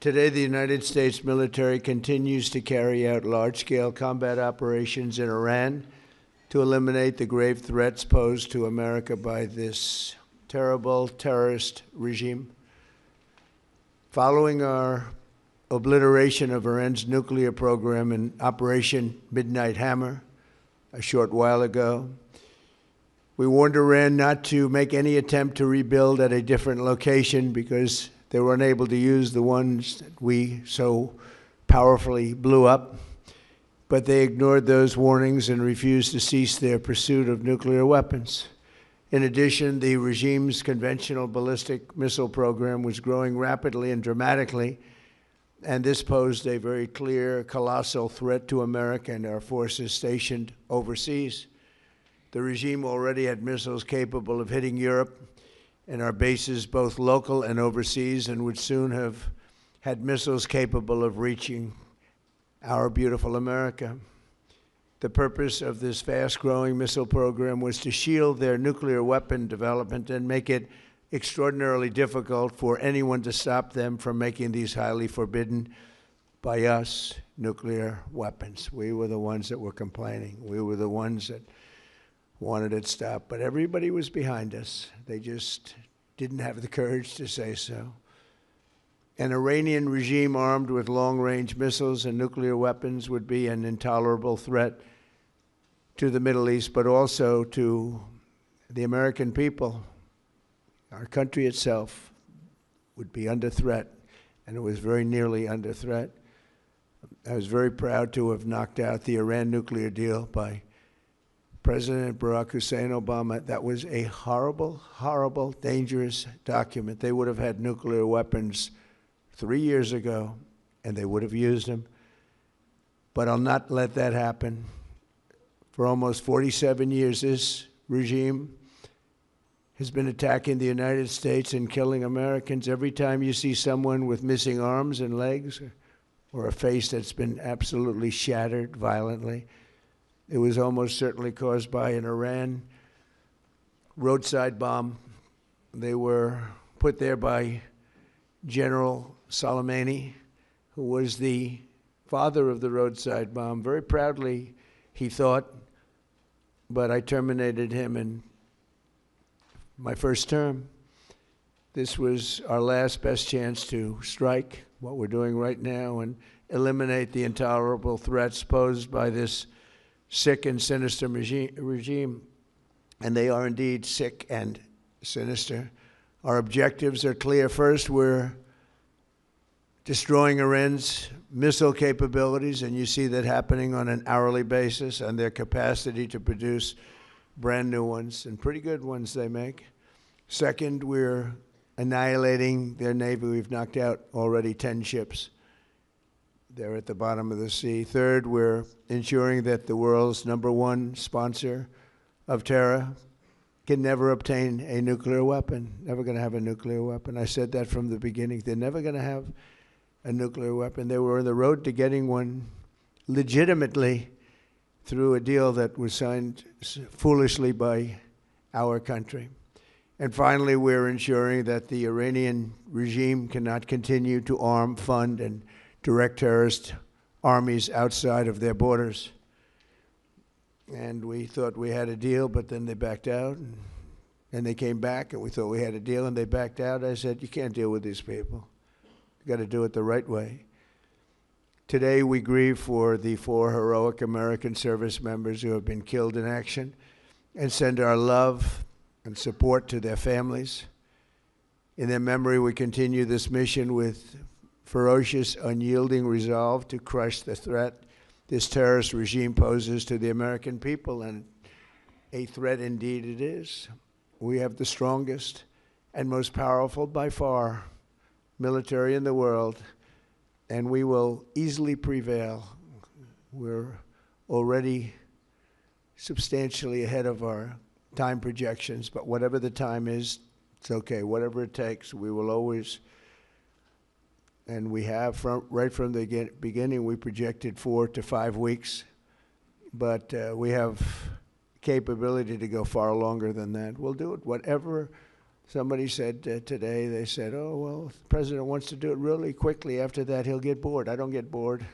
Today, the United States military continues to carry out large-scale combat operations in Iran to eliminate the grave threats posed to America by this terrible terrorist regime. Following our obliteration of Iran's nuclear program in Operation Midnight Hammer a short while ago, we warned Iran not to make any attempt to rebuild at a different location because they were unable to use the ones that we so powerfully blew up. But they ignored those warnings and refused to cease their pursuit of nuclear weapons. In addition, the regime's conventional ballistic missile program was growing rapidly and dramatically, and this posed a very clear, colossal threat to America and our forces stationed overseas. The regime already had missiles capable of hitting Europe and our bases, both local and overseas, and would soon have had missiles capable of reaching our beautiful America. The purpose of this fast-growing missile program was to shield their nuclear weapon development and make it extraordinarily difficult for anyone to stop them from making these highly forbidden by us nuclear weapons. We were the ones that were complaining. We were the ones that wanted it stopped, but everybody was behind us. They just didn't have the courage to say so. An Iranian regime armed with long-range missiles and nuclear weapons would be an intolerable threat to the Middle East, but also to the American people. Our country itself would be under threat, and it was very nearly under threat. I was very proud to have knocked out the Iran nuclear deal by President Barack Hussein Obama. That was a horrible, horrible, dangerous document. They would have had nuclear weapons 3 years ago, and they would have used them. But I'll not let that happen. For almost 47 years, this regime has been attacking the United States and killing Americans. Every time you see someone with missing arms and legs or a face that's been absolutely shattered violently, it was almost certainly caused by an Iran roadside bomb. They were put there by General Soleimani, who was the father of the roadside bomb. Very proudly, he thought, but I terminated him in my first term. This was our last best chance to strike what we're doing right now and eliminate the intolerable threats posed by this sick and sinister regime. And they are indeed sick and sinister. Our objectives are clear. First, we're destroying Iran's missile capabilities, and you see that happening on an hourly basis, and their capacity to produce brand new ones, and pretty good ones they make. Second, we're annihilating their navy. We've knocked out already 10 ships. They're at the bottom of the sea. Third, we're ensuring that the world's #1 sponsor of terror can never obtain a nuclear weapon, never going to have a nuclear weapon. I said that from the beginning. They're never going to have a nuclear weapon. They were on the road to getting one legitimately through a deal that was signed foolishly by our country. And finally, we're ensuring that the Iranian regime cannot continue to arm, fund, and direct terrorist armies outside of their borders. And we thought we had a deal, but then they backed out. And they came back, and we thought we had a deal, and they backed out. I said, you can't deal with these people. You've got to do it the right way. Today, we grieve for the 4 heroic American service members who have been killed in action and send our love and support to their families. In their memory, we continue this mission with ferocious, unyielding resolve to crush the threat this terrorist regime poses to the American people, and a threat indeed it is. We have the strongest and most powerful by far military in the world, and we will easily prevail. We're already substantially ahead of our time projections, but whatever the time is, it's okay. Whatever it takes, we will always, and we have right from the beginning, we projected 4 to 5 weeks, but we have capability to go far longer than that. We'll do it, whatever Somebody said today, they said, oh, well, if the president wants to do it really quickly. After that, he'll get bored. I don't get bored.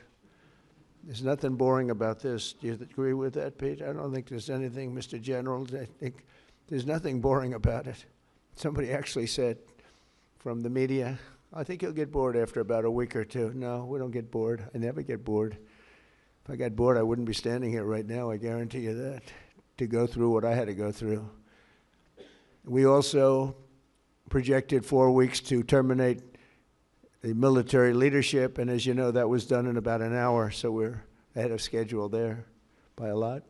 There's nothing boring about this. Do you agree with that, Pete? I don't think there's anything, Mr. General. I think there's nothing boring about it. Somebody actually said from the media, I think he'll get bored after about a week or two. No, we don't get bored. I never get bored. If I got bored, I wouldn't be standing here right now, I guarantee you that, to go through what I had to go through. We also projected 4 weeks to terminate the military leadership, and as you know, that was done in about an hour, so we're ahead of schedule there by a lot.